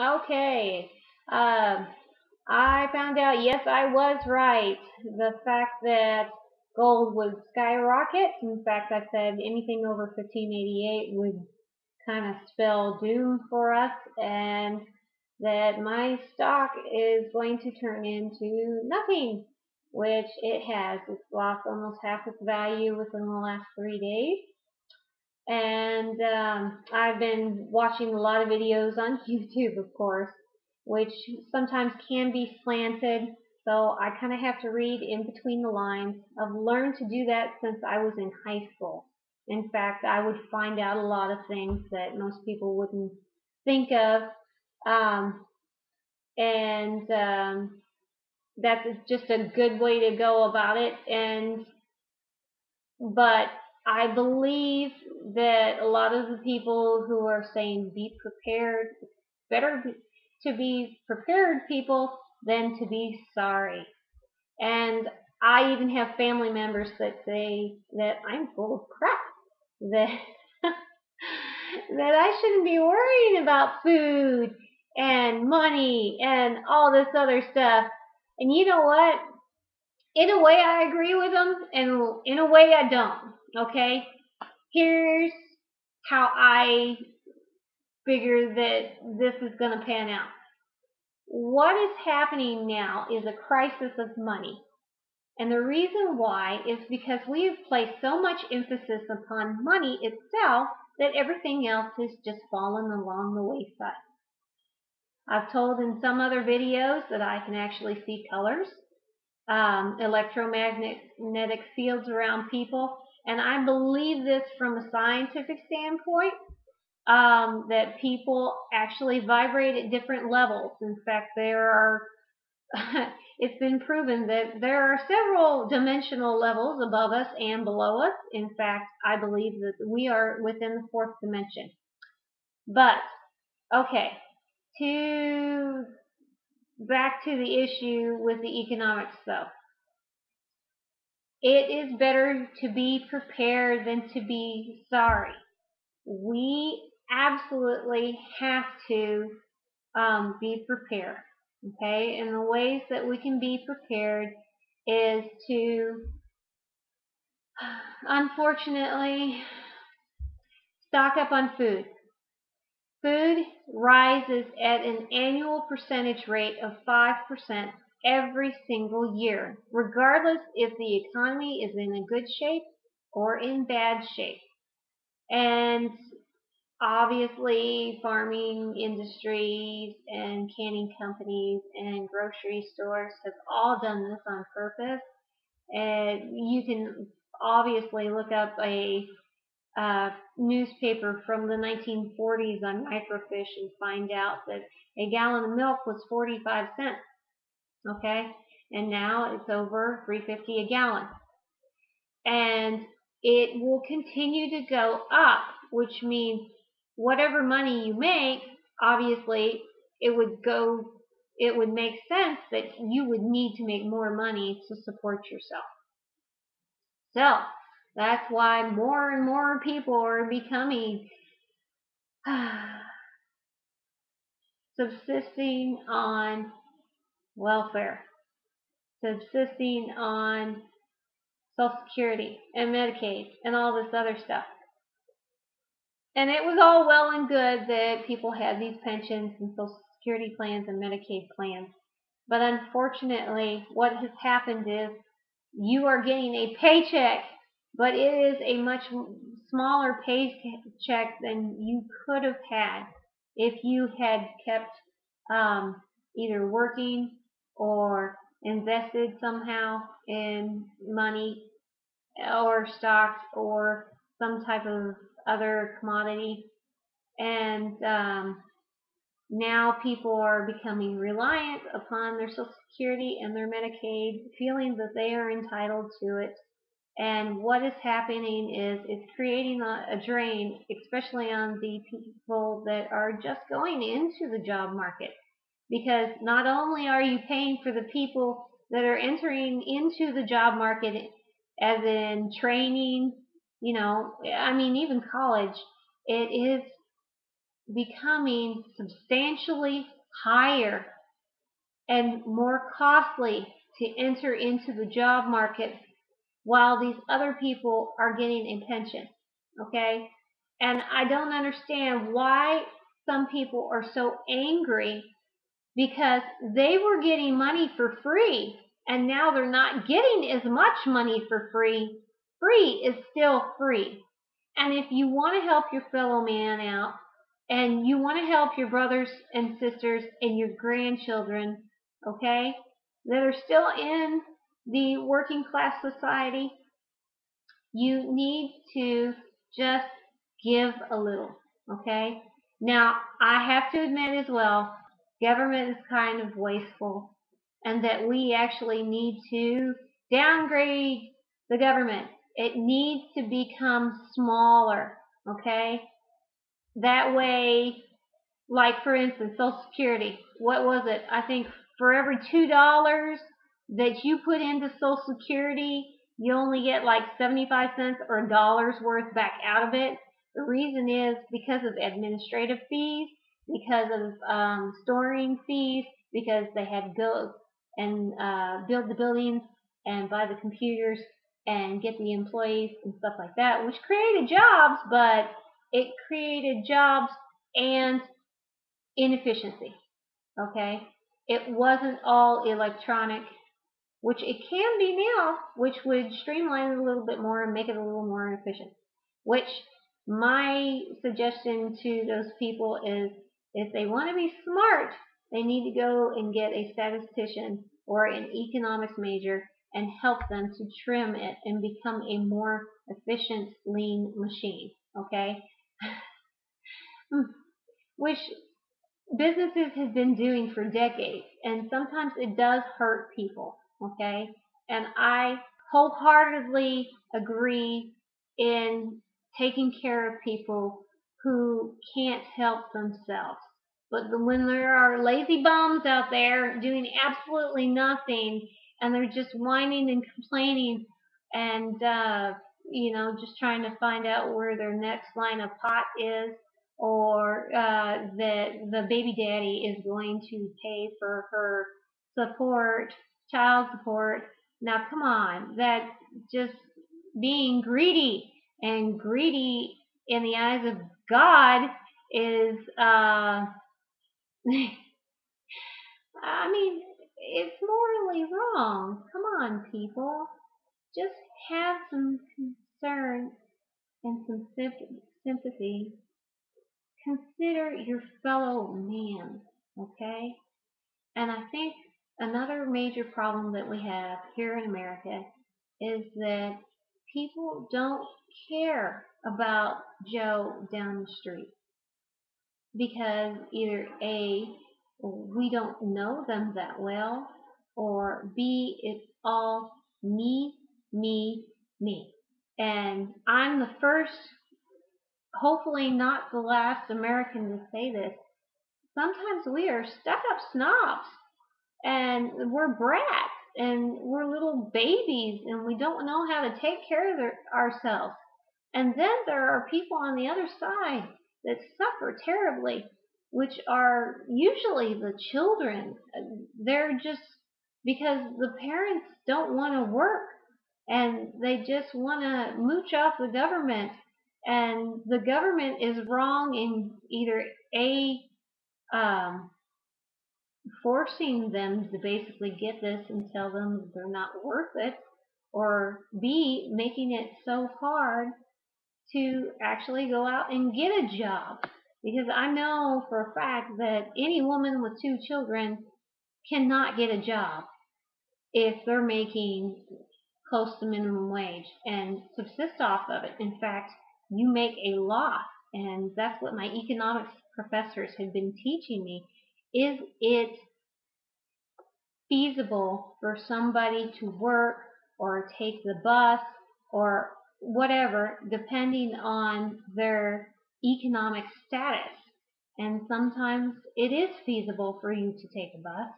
Okay. Um, I found out, yes, I was right. The fact that gold would skyrocket. In fact, I said anything over 1588 would kind of spell doom for us, and that my stock is going to turn into nothing, which it has. It's lost almost half its value within the last 3 days. And I've been watching a lot of videos on YouTube, of course, which sometimes can be slanted. So I kind of have to read in between the lines. I've learned to do that since I was in high school. In fact, I would find out a lot of things that most people wouldn't think of. Um, and That's just a good way to go about it. But I believe that a lot of the people who are saying be prepared, better to be prepared people than to be sorry. And I even have family members that say that I'm full of crap, that that I shouldn't be worrying about food and money and all this other stuff. And you know what? In a way, I agree with them, and in a way, I don't. Okay, here's how I figure that this is going to pan out. What is happening now is a crisis of money. And the reason why is because we have placed so much emphasis upon money itself that everything else has just fallen along the wayside. I've told in some other videos that I can actually see colors, electromagnetic fields around people, and I believe this from a scientific standpoint, that people actually vibrate at different levels. In fact, there are it's been proven that there are several dimensional levels above us and below us. In fact, I believe that we are within the fourth dimension. But okay, to back to the issue with the economics though. It is better to be prepared than to be sorry. We absolutely have to be prepared. Okay, and the ways that we can be prepared is to, unfortunately, stock up on food. Food rises at an annual percentage rate of 5% every single year, regardless if the economy is in a good shape or in bad shape. And obviously, farming industries and canning companies and grocery stores have all done this on purpose. And you can obviously look up a newspaper from the 1940s on microfish and find out that a gallon of milk was 45 cents. Okay, and now it's over 3.50 a gallon, and it will continue to go up, which means whatever money you make, obviously it would go. It would make sense that you would need to make more money to support yourself. So that's why more and more people are becoming subsisting on welfare, subsisting on Social Security and Medicaid and all this other stuff. And it was all well and good that people had these pensions and Social Security plans and Medicaid plans. But unfortunately, what has happened is you are getting a paycheck, but it is a much smaller paycheck than you could have had if you had kept um, either working or invested somehow in money or stocks or some type of other commodity. And now people are becoming reliant upon their Social Security and their Medicaid, feeling that they are entitled to it. And what is happening is it's creating a drain, especially on the people that are just going into the job market. Because not only are you paying for the people that are entering into the job market, as in training, I mean, even college, it is becoming substantially higher and more costly to enter into the job market while these other people are getting a pension. Okay? And I don't understand why some people are so angry because they were getting money for free and now they're not getting as much money for free. Free is still free. And if you want to help your fellow man out and you want to help your brothers and sisters and your grandchildren, okay, that are still in the working class society, you need to just give a little, okay? Now, I have to admit as well, government is kind of wasteful and that we actually need to downgrade the government. It needs to become smaller, okay? That way, like for instance, Social Security. What was it? I think for every $2 that you put into Social Security, you only get like 75 cents or a dollar's worth back out of it. The reason is because of administrative fees, because of storing fees, because they had to go and build the buildings and buy the computers and get the employees and stuff like that, which created jobs, but it created jobs and inefficiency. Okay, it wasn't all electronic, which it can be now, which would streamline it a little bit more and make it a little more efficient. Which my suggestion to those people is if they want to be smart, they need to go and get a statistician or an economics major and help them to trim it and become a more efficient, lean machine. Okay, which businesses have been doing for decades, and sometimes it does hurt people, okay? And I wholeheartedly agree in taking care of people who can't help themselves. But when there are lazy bums out there doing absolutely nothing and they're just whining and complaining and just trying to find out where their next line of pot is, or that the baby daddy is going to pay for her support, child support. Now, come on, that just being greedy, and greedy in the eyes of God is, I mean, it's morally wrong. Come on, people. Just have some concern and some sympathy. Consider your fellow man, okay? And I think another major problem that we have here in America is that people don't care about Joe down the street because either A, we don't know them that well, or B, it's all me, me, me. And I'm the first, hopefully not the last American to say this. Sometimes we are stuck-up snobs and we're brats and we're little babies and we don't know how to take care of ourselves. And then there are people on the other side that suffer terribly, which are usually the children. They're just because the parents don't want to work and they just want to mooch off the government. And the government is wrong in either A, um, forcing them to basically get this and tell them they're not worth it, or B, making it so hard to actually go out and get a job. Because I know for a fact that any woman with 2 children cannot get a job if they're making close to minimum wage and subsist off of it. In fact, you make a loss, and that's what my economics professors have been teaching me. Is it feasible for somebody to work or take the bus or whatever, depending on their economic status? And sometimes it is feasible for you to take a bus.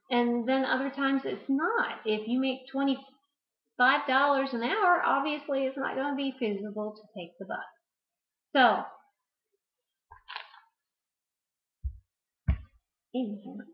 And then other times it's not. If you make $25 an hour, obviously it's not going to be feasible to take the bus. So Anyhow.